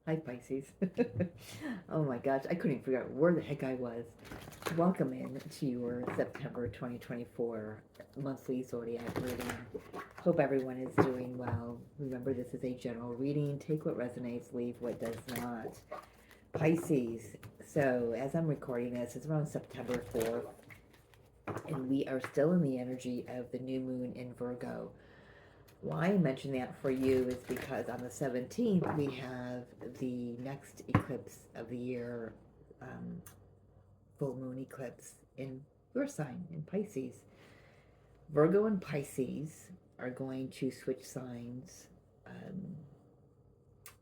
Hi, Pisces. Oh my gosh, I couldn't figure out where the heck I was. Welcome in to your September 2024 monthly zodiac reading. Hope everyone is doing well. Remember, this is a general reading. Take what resonates, leave what does not. Pisces. So, as I'm recording this, it's around September 4th, and we are still in the energy of the new moon in Virgo. Why I mention that for you is because on the 17th we have the next eclipse of the year, um, full moon eclipse in your sign, in Pisces. Virgo and Pisces are going to switch signs. Um,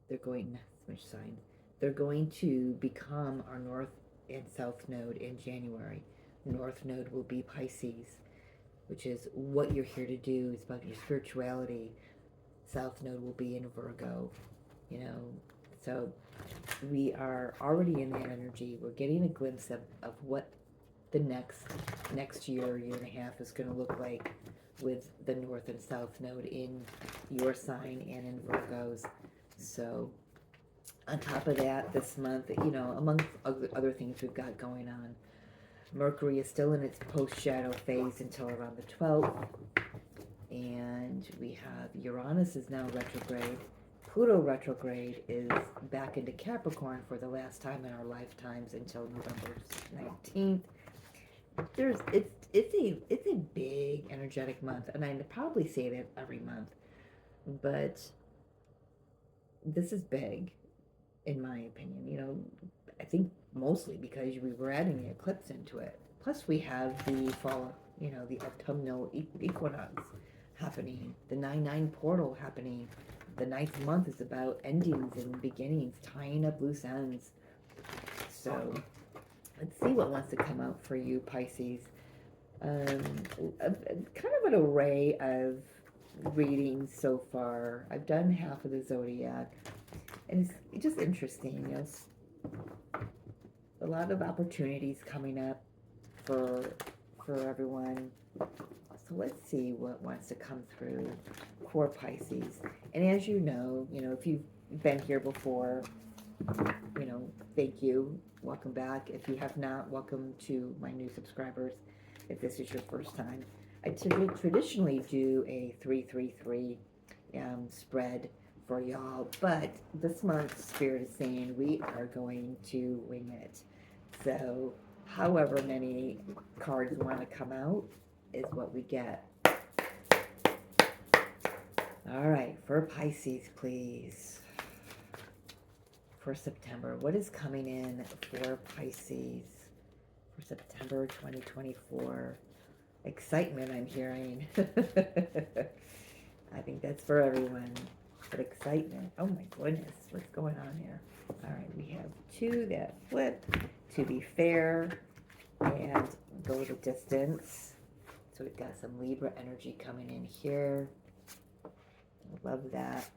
they're going to switch signs. They're going to become our North and South node in January. North node will be Pisces, which is what you're here to do. It's about your spirituality. South node will be in Virgo, you know. So we are already in that energy. We're getting a glimpse of what the next year, year and a half is going to look like with the North and South node in your sign and in Virgo's. So on top of that, this month, you know, among other things we've got going on, Mercury is still in its post-shadow phase until around the 12th. And we have Uranus is now retrograde. Pluto retrograde is back into Capricorn for the last time in our lifetimes until November 19th. It's a big energetic month, and I probably say that every month, but this is big in my opinion. You know, I think mostly because we were adding the eclipse into it. Plus we have the fall, you know, the autumnal equinox happening, the 9/9 portal happening. The ninth month is about endings and beginnings, tying up loose ends. So let's see what wants to come out for you, Pisces. Kind of an array of readings so far. I've done half of the zodiac, and it's just interesting. You know, a lot of opportunities coming up for everyone. So let's see what wants to come through for Pisces. And as you know, if you've been here before, thank you. Welcome back. If you have not, welcome to my new subscribers. If this is your first time, I traditionally do a 3-3-3 spread for y'all, but this month Spirit is saying we are going to wing it. So however many cards want to come out is what we get. All right, for Pisces, please. For September, what is coming in for Pisces for September 2024? Excitement, I'm hearing. I think that's for everyone. But excitement. Oh my goodness, what's going on here? All right, we have two that flip, to be fair, and go the distance. So we've got some Libra energy coming in here. I love that.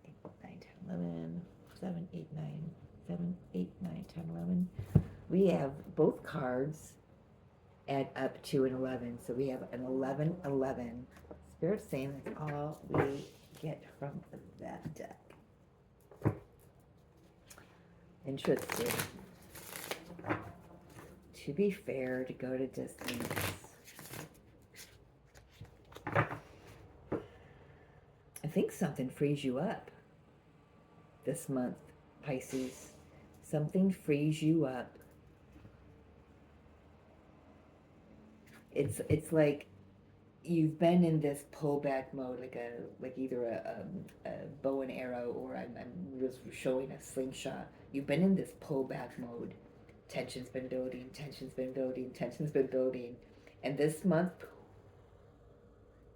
8, 9, 10, 11, 7, 8, 9, 7, 8, 9, 10, 11. We have both cards add up to an 11. So we have an 11, 11. Spirit's saying that's all we get from that deck. Interesting. To be fair, to go to distance. I think something frees you up this month, Pisces. Something frees you up. It's like you've been in this pullback mode, like either a bow and arrow, or I'm just showing a slingshot. You've been in this pullback mode. Tension's been building, tension's been building, tension's been building, and this month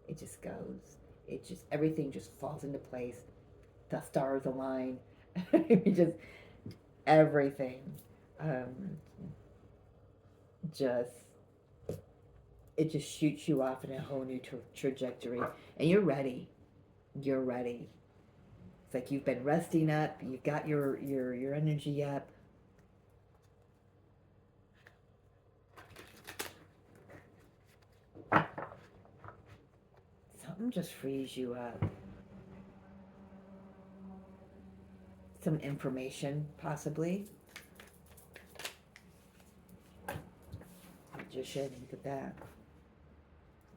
it just goes. Everything just falls into place. The stars align. Just everything. Just it just shoots you off in a whole new trajectory, and you're ready. You're ready. It's like you've been resting up. You've got your energy up. Something just frees you up. some information, possibly. Magician, look at that.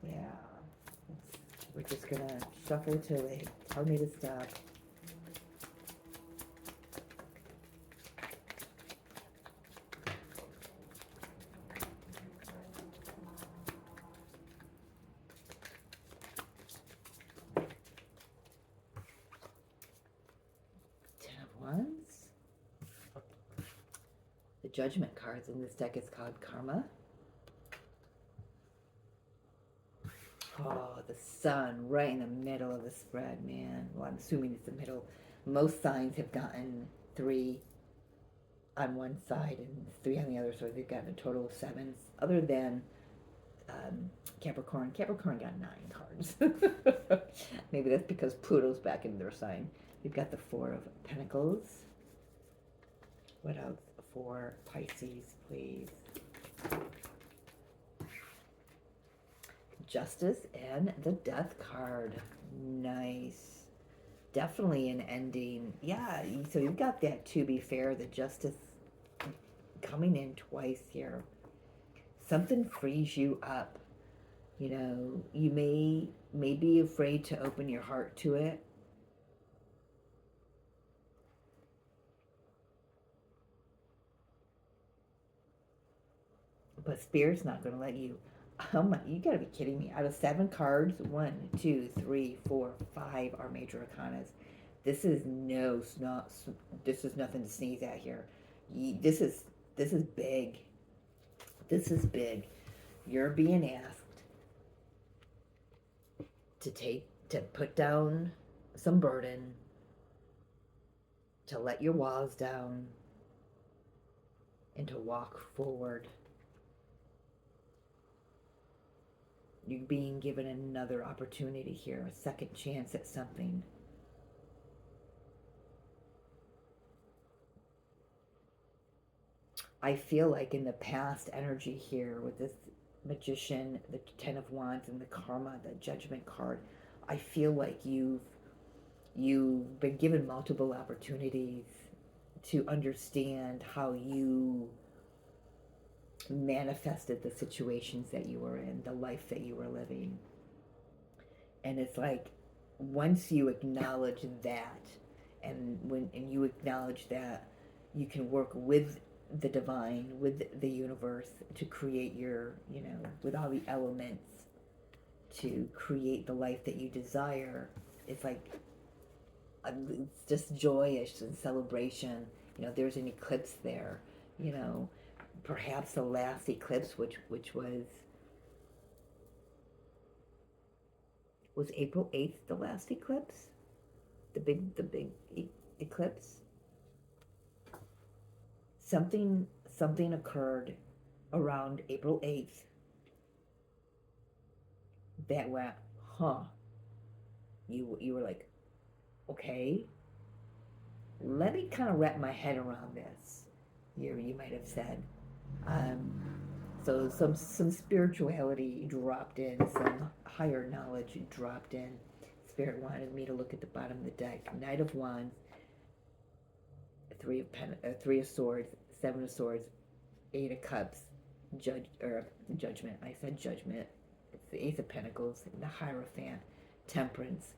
Yeah. We're just gonna shuffle to it. Tell me to stop. Ten of Wands. The Judgment cards in this deck is called Karma. Oh, the Sun right in the middle of the spread, man. Well, I'm assuming it's the middle. Most signs have gotten 3 on one side and 3 on the other, so they've gotten a total of 7. Other than Capricorn. Capricorn got 9 cards. Maybe that's because Pluto's back in their sign. We've got the 4 of Pentacles. What else for Pisces, please? Justice and the Death card. Nice. Definitely an ending. Yeah, so you've got that, to be fair, the Justice coming in twice here. Something frees you up. You know, you may be afraid to open your heart to it. But Spirit's not going to let you. Oh my, you gotta be kidding me. Out of 7 cards, 1, 2, 3, 4, 5 are major arcanas. This is this is nothing to sneeze at here. This is big. This is big. You're being asked to put down some burden, to let your walls down, and to walk forward. You're being given another opportunity here, a second chance at something. I feel like in the past energy here with this Magician, the 10 of Wands, and the Karma, the Judgment card, I feel like you've been given multiple opportunities to understand how you manifested the situations that you were in, the life that you were living. And it's like, once you acknowledge that, and you acknowledge that you can work with the divine, with the universe, to create your, with all the elements, to create the life that you desire, it's like, it's just joyous and celebration. There's an eclipse there, perhaps the last eclipse, which was April 8th, the last eclipse, the big eclipse. Something occurred around April 8th that went, you were like, okay, let me kind of wrap my head around this. You might have said. So some spirituality dropped in, some higher knowledge dropped in. Spirit wanted me to look at the bottom of the deck. Knight of Wands, 3 of Swords, 7 of Swords, 8 of Cups, Judgment. I said Judgment. It's the Ace of Pentacles, the Hierophant, Temperance.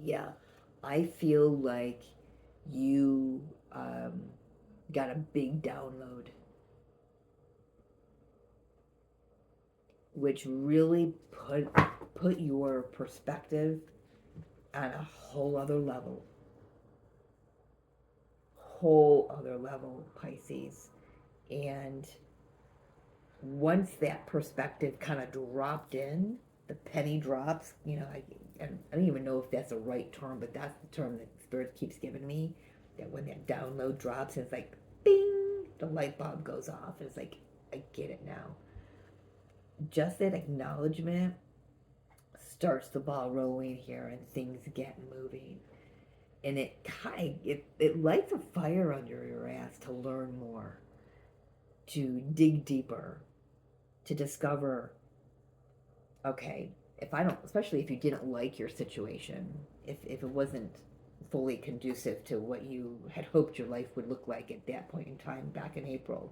Yeah, I feel like you got a big download, which really put your perspective on a whole other level, Pisces. And once that perspective kind of dropped in, the penny drops, I don't even know if that's a right term, but that's the term that Spirit keeps giving me, that when that download drops, it's like, bing, the light bulb goes off, and it's like, I get it now. Just that acknowledgement starts the ball rolling here, and things get moving. And it lights a fire under your ass to learn more, to dig deeper, to discover, okay, especially if you didn't like your situation, if it wasn't fully conducive to what you had hoped your life would look like at that point in time back in April.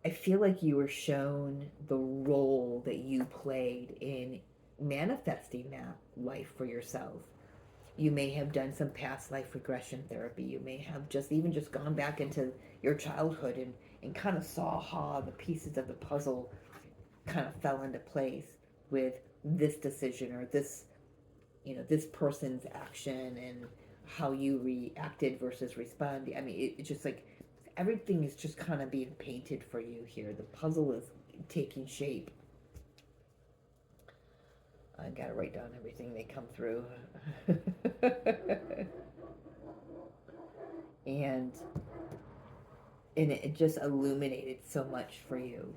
I feel like you were shown the role that you played in manifesting that life for yourself. You may have done some past life regression therapy. You may have just gone back into your childhood and kind of saw how the pieces of the puzzle kind of fell into place with this decision or this, this person's action and how you reacted versus responded. I mean, it's just like everything is just kind of being painted for you here. The puzzle is taking shape. I gotta write down everything they come through. and it just illuminated so much for you.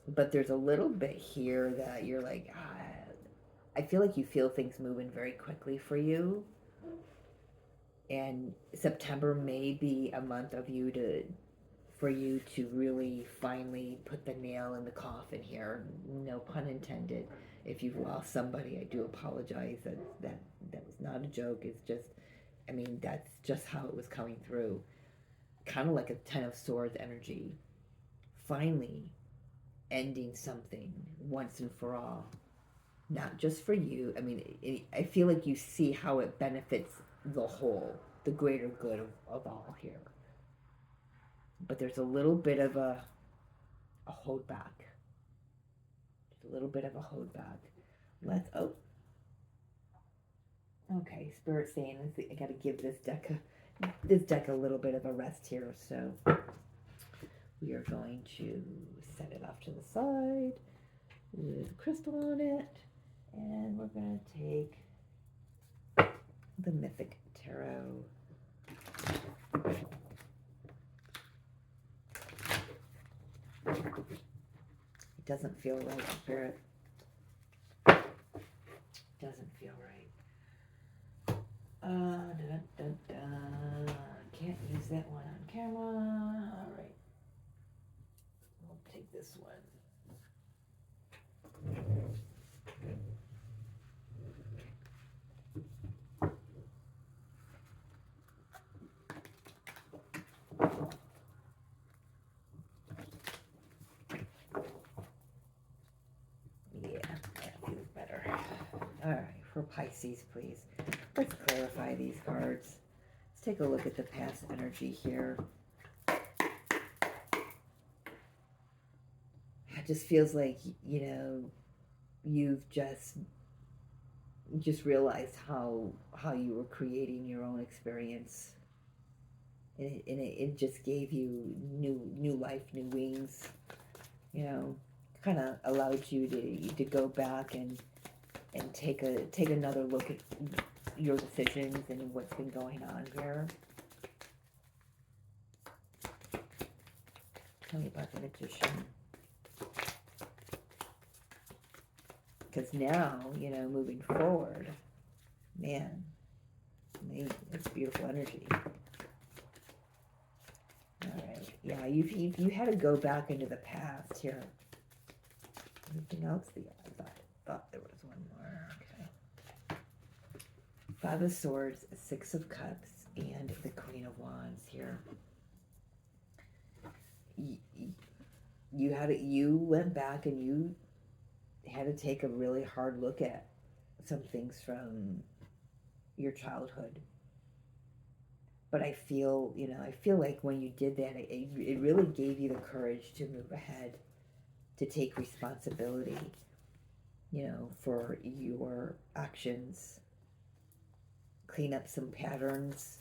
But there's a little bit here that you're like, I feel like you feel things moving very quickly for you. And September may be a month for you to really finally put the nail in the coffin here. No pun intended. If you've lost somebody, I do apologize. That was not a joke. It's just, I mean, that's just how it was coming through. Kind of like a Ten of Swords energy. Finally ending something once and for all. Not just for you. I mean, I feel like you see how it benefits the whole, the greater good of all here. But there's a little bit of a hold back. Just a little bit of a hold back. Okay, Spirit saying I gotta give this deck a little bit of a rest here, so we are going to set it off to the side with crystal on it, and we're gonna take the Mythic Tarot. It doesn't feel right, Spirit. Doesn't feel right. Can't use that one on camera. All right. We'll take this one. Yeah, that feels better. All right, for Pisces, please. Let's clarify these cards. Let's take a look at the past energy here. It just feels like, you've just realized how you were creating your own experience. And it just gave you new life, new wings. Kind of allowed you to go back and take another look at your decisions and what's been going on here. Tell me about the Magician. Because now, moving forward, man, it's beautiful energy. All right, yeah, you had to go back into the past here. Anything else? I thought there was one more. Okay. Five of Swords, Six of Cups, and the Queen of Wands here. You went back and you had to take a really hard look at some things from your childhood. But I feel like when you did that, it really gave you the courage to move ahead, to take responsibility, for your actions, clean up some patterns.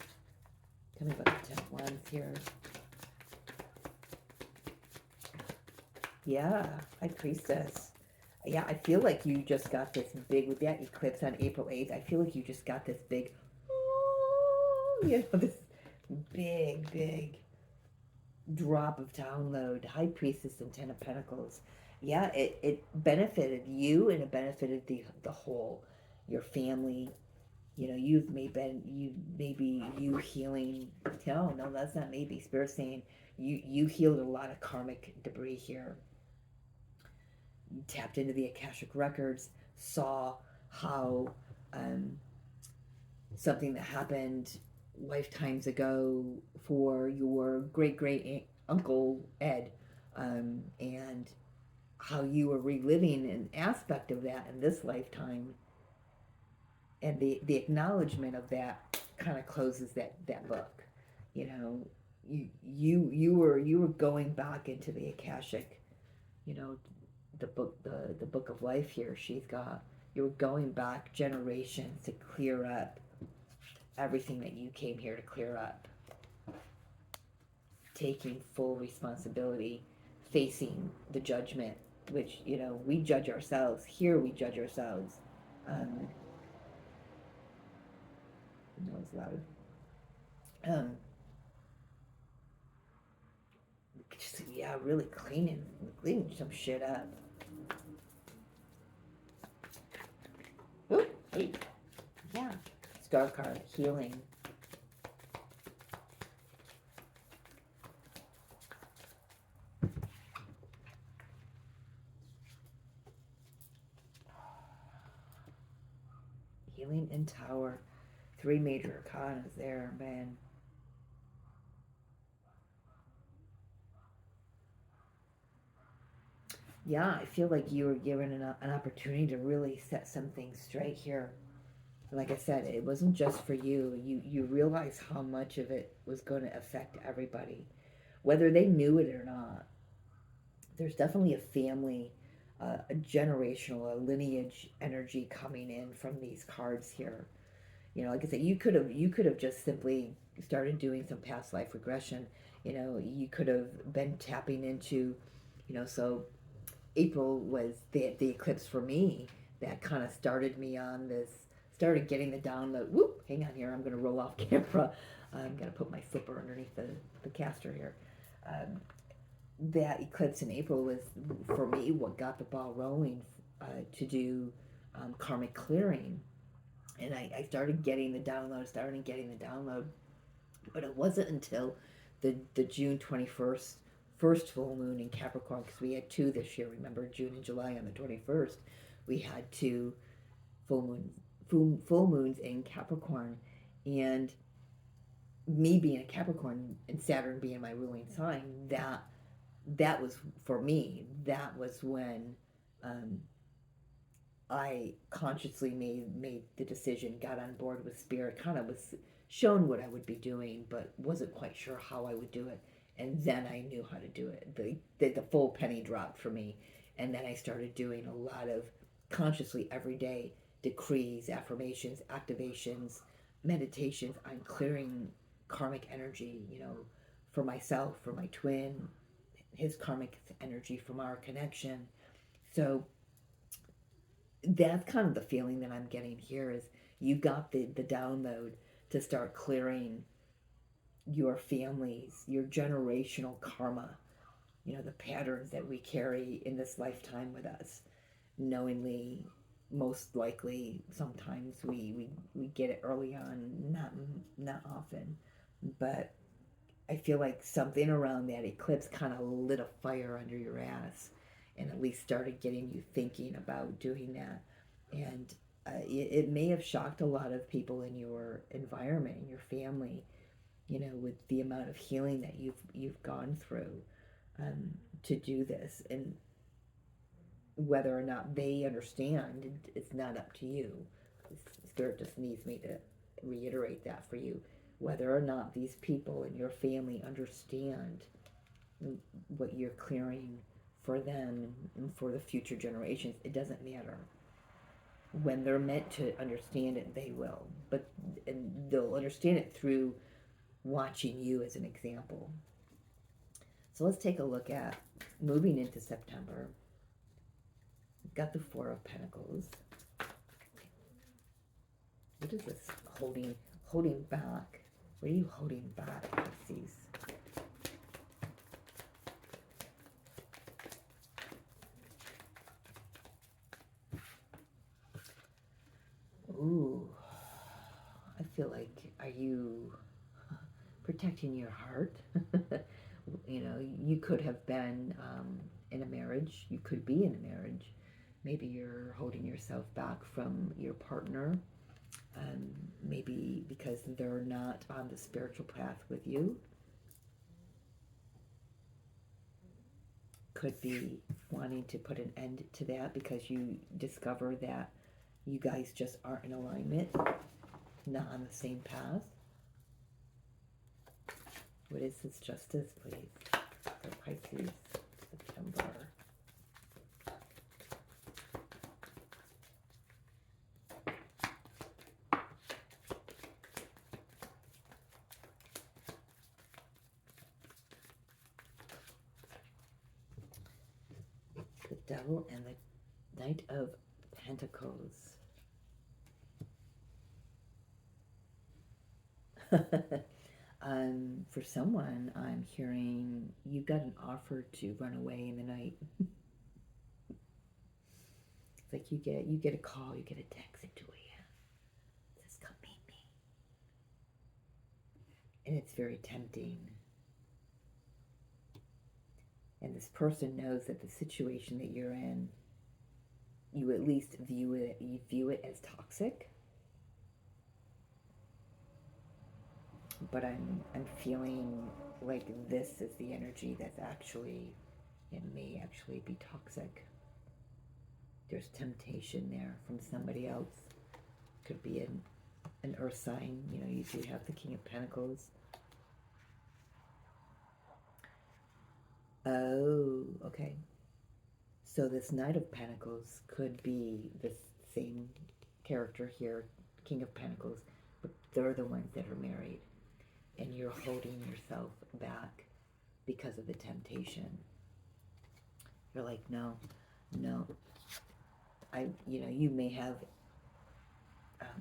Tell me about the Ten of Wands here. Yeah, High Priestess. Yeah, I feel like you just got this big, with that eclipse on April 8th, I feel like you just got this big, this big drop of download. High Priestess and Ten of Pentacles. Yeah, it benefited you and it benefited the whole, your family. You healing. No, that's not maybe. Spirit saying you healed a lot of karmic debris here. You tapped into the Akashic records, saw how something that happened lifetimes ago for your great great uncle Ed, and how you were reliving an aspect of that in this lifetime, and the acknowledgement of that kind of closes that book. You know, you were going back into the Akashic, you know, the book of life here. She's got, you were going back generations to clear up everything that you came here to clear up, taking full responsibility, facing the judgment, which, you know, we judge ourselves. Here we judge ourselves. Um, no, it's loud. Um, just, yeah, really cleaning some shit up. Ooh, hey, yeah. Star card, healing. Healing and Tower. 3 major arcanas there, man. Yeah, I feel like you were given an opportunity to really set some things straight here. Like I said, it wasn't just for you. You realize how much of it was going to affect everybody, whether they knew it or not. There's definitely a family, a generational, a lineage energy coming in from these cards here. You know, like I said, you could have just simply started doing some past life regression. You know, you could have been tapping into, you know, so April was the eclipse for me that kind of started me on this, started getting the download. Whoop, hang on here, I'm going to roll off camera. I'm going to put my flipper underneath the caster here. Um, that eclipse in April was, for me, what got the ball rolling to do karmic clearing. And I started getting the download, but it wasn't until the June 21st first full moon in Capricorn, because we had 2 this year. Remember, June and July on the 21st, we had 2 full moons, full moons in Capricorn, and me being a Capricorn and Saturn being my ruling sign, that was, for me, that was when um, I consciously made the decision, got on board with Spirit, kind of was shown what I would be doing, but wasn't quite sure how I would do it. And then I knew how to do it. The full penny dropped for me, and then I started doing a lot of consciously every day decrees, affirmations, activations, meditations on clearing karmic energy. You know, for myself, for my twin, his karmic energy from our connection. So that's kind of the feeling that I'm getting here is you got the download to start clearing your families, your generational karma, you know, the patterns that we carry in this lifetime with us. Knowingly, most likely, sometimes we get it early on, not often. But I feel like something around that eclipse kind of lit a fire under your ass and at least started getting you thinking about doing that. And it may have shocked a lot of people in your environment, in your family, you know, with the amount of healing that you've gone through to do this. And whether or not they understand, it's not up to you. Spirit just needs me to reiterate that for you. Whether or not these people in your family understand what you're clearing for them and for the future generations, it doesn't matter. When they're meant to understand it, they will. But and they'll understand it through watching you as an example. So let's take a look at moving into September. We've got the 4 of Pentacles. What is this? Holding back. What are you holding back, Pisces? Ooh, I feel like, are you protecting your heart? You know, you could have been in a marriage. You could be in a marriage. Maybe you're holding yourself back from your partner, maybe because they're not on the spiritual path with you. Could be wanting to put an end to that because you discover that you guys just aren't in alignment, not on the same path. What is this justice, please? For Pisces, September. The Devil and the Knight of Pentacles. For someone, I'm hearing you got an offer to run away in the night. It's like you get a call, you get a text at 2 a.m. It says, come meet me. And it's very tempting. And this person knows that the situation that you're in, you at least view it as toxic. But I'm feeling like this is the energy that's actually, it may actually be toxic. There's temptation there from somebody else. Could be an earth sign. You know, you do have the King of Pentacles. Oh, okay. So this Knight of Pentacles could be the same character here, King of Pentacles, but they're the ones that are married. And you're holding yourself back because of the temptation. You're like, no. You may have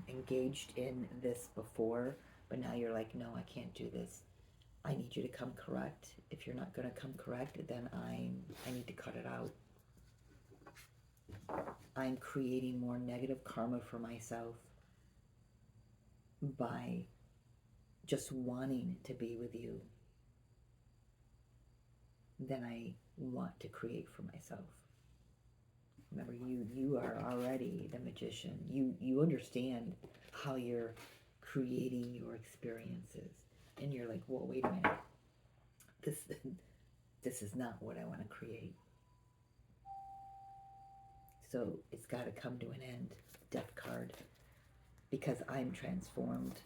engaged in this before, but now you're like, no, I can't do this. I need you to come correct. If you're not going to come correct, then I need to cut it out. I'm creating more negative karma for myself by just wanting to be with you than I want to create for myself. Remember, you are already the magician. You understand how you're creating your experiences. And you're like, well, wait a minute. This is not what I want to create. So it's got to come to an end. Death card. Because I'm transformed.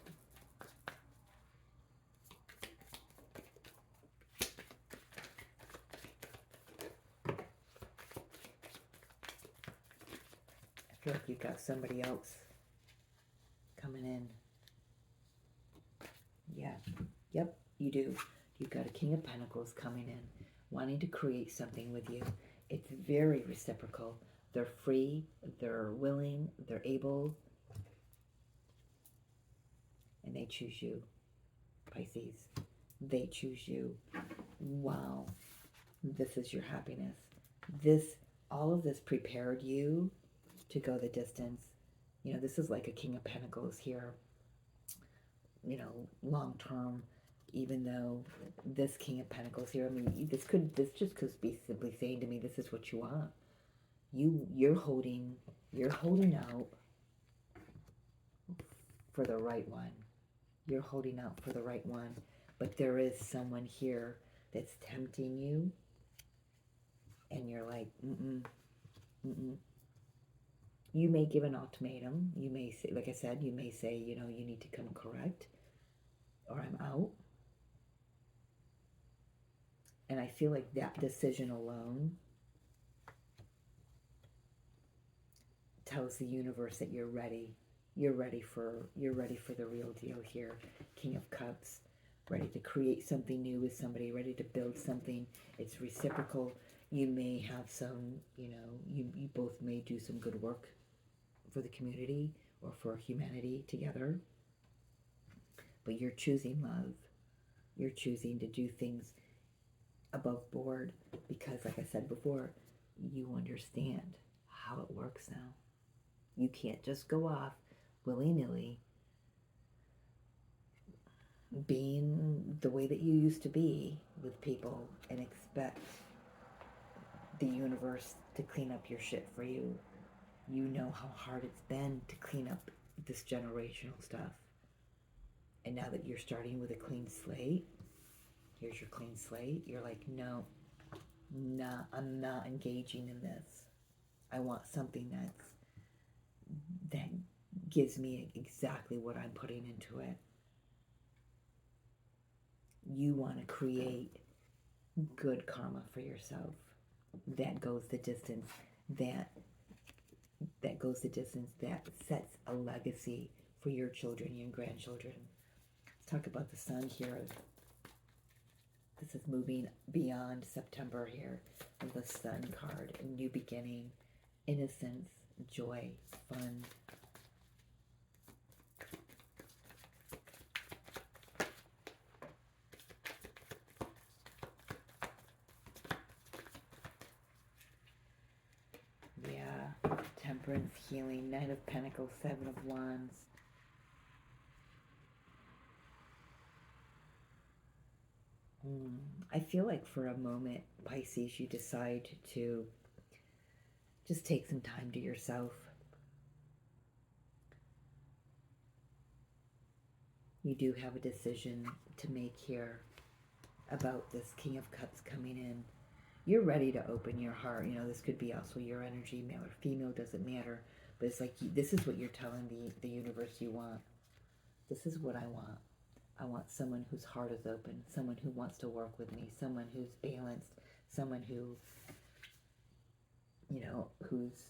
I feel like you've got somebody else coming in. Yeah. Yep, you do. You've got a King of Pentacles coming in, wanting to create something with you. It's very reciprocal. They're free, they're willing, they're able, and they choose you, Pisces. They choose you. Wow. This is your happiness. All of this prepared you to go the distance. You know, this is like a King of Pentacles here. You know, long term, even though this King of Pentacles here, I mean, this just could be simply saying to me, this is what you want. You're holding out for the right one. You're holding out for the right one. But there is someone here that's tempting you. And you're like, You may give an ultimatum. You may say, like I said, you may say, you know, you need to come correct or I'm out. And I feel like that decision alone tells the universe that you're ready. You're ready for the real deal here. King of Cups, ready to create something new with somebody, ready to build something. It's reciprocal. You may have some, you know, you both may do some good work for the community or for humanity together. But you're choosing love. You're choosing to do things above board because, like I said before, you understand how it works now. You can't just go off willy-nilly being the way that you used to be with people and expect the universe to clean up your shit for you. You know how hard it's been to clean up this generational stuff. And now that you're starting with a clean slate, here's your clean slate, you're like, no, nah, I'm not engaging in this. I want something that gives me exactly what I'm putting into it. You want to create good karma for yourself that goes the distance, that goes the distance, that sets a legacy for your children, your grandchildren. Let's talk about the sun here. This is moving beyond September here. The sun card, a new beginning, innocence, joy, fun. Yeah, temperance, healing, Knight of Pentacles, Seven of Wands. I feel like for a moment, Pisces, you decide to just take some time to yourself. You do have a decision to make here about this King of Cups coming in. You're ready to open your heart. You know, this could be also your energy, male or female, doesn't matter. But it's like, this is what you're telling the universe you want. This is what I want. I want someone whose heart is open, someone who wants to work with me, someone who's balanced, someone who, who's,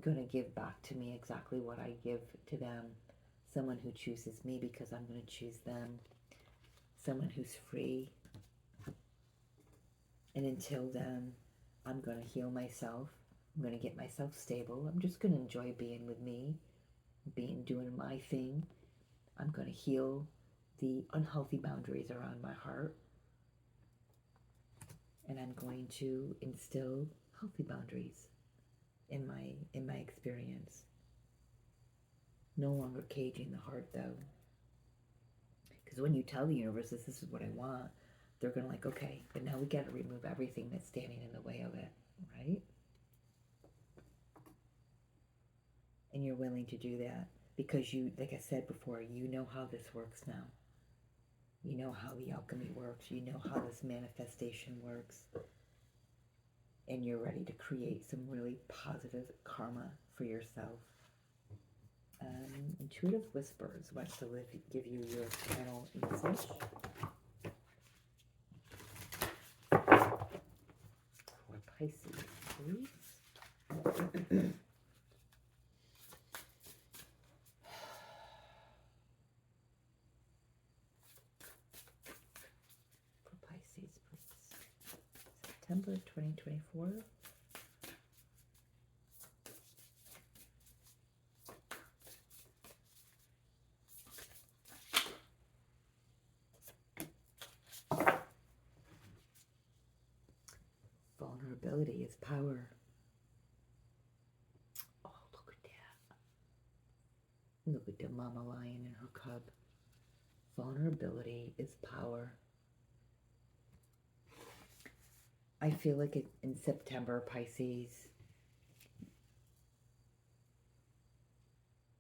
going to give back to me exactly what I give to them, someone who chooses me because I'm going to choose them, someone who's free. And until then, I'm going to heal myself. I'm going to get myself stable. I'm just going to enjoy being with me, doing my thing. I'm going to heal the unhealthy boundaries around my heart. And I'm going to instill healthy boundaries in my experience. No longer caging the heart, though. Because when you tell the universe this is what I want, they're going to like, okay, but now we got to remove everything that's standing in the way of it, right? And you're willing to do that because you, like I said before, you know how this works now. You know how the alchemy works. You know how this manifestation works. And you're ready to create some really positive karma for yourself. Intuitive Whispers wants to give you your final message. For Pisces, please. September 2024. Vulnerability is power. Oh, look at that. Look at the mama lion and her cub. Vulnerability is power. I feel like in September, Pisces,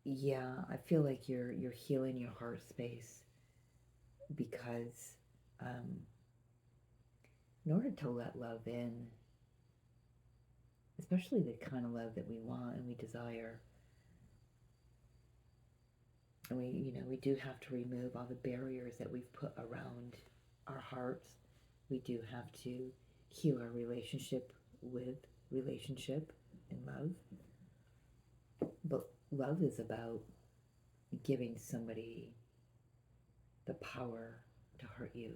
yeah, I feel like you're healing your heart space because in order to let love in, especially the kind of love that we want and we desire, and we do have to remove all the barriers that we've put around our hearts. We do have to heal our relationship and love. But love is about giving somebody the power to hurt you.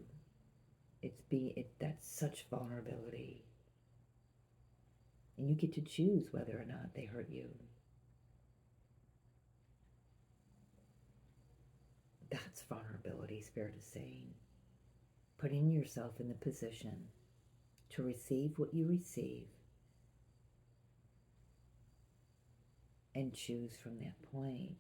That's such vulnerability. And you get to choose whether or not they hurt you. That's vulnerability, Spirit is saying. Putting yourself in the position to receive what you receive and choose from that point.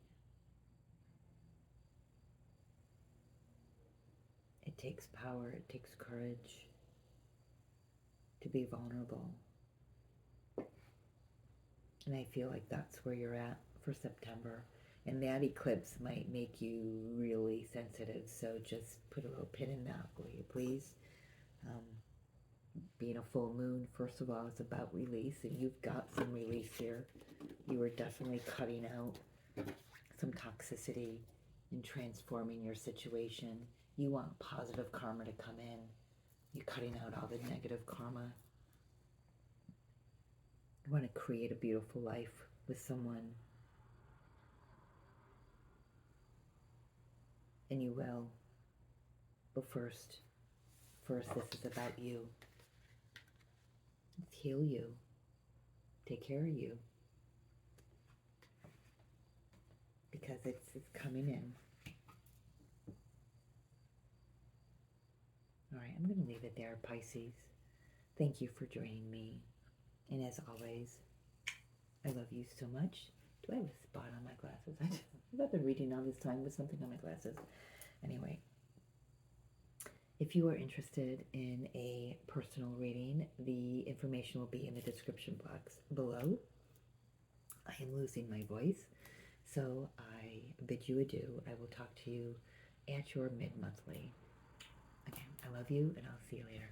It takes power, it takes courage to be vulnerable. And I feel like that's where you're at for September. And that eclipse might make you really sensitive. So just put a little pin in that, will you please? Um, being a full moon, first of all, is about release. And you've got some release here. You are definitely cutting out some toxicity and transforming your situation. You want positive karma to come in. You're cutting out all the negative karma. You want to create a beautiful life with someone. And you will. But first, this is about you. Let's heal you. Take care of you. Because it's coming in. Alright, I'm going to leave it there, Pisces. Thank you for joining me. And as always, I love you so much. Do I have a spot on my glasses? I've been reading all this time with something on my glasses. Anyway, if you are interested in a personal reading, the information will be in the description box below. I am losing my voice, so I bid you adieu. I will talk to you at your mid-monthly. Again, I love you, and I'll see you later.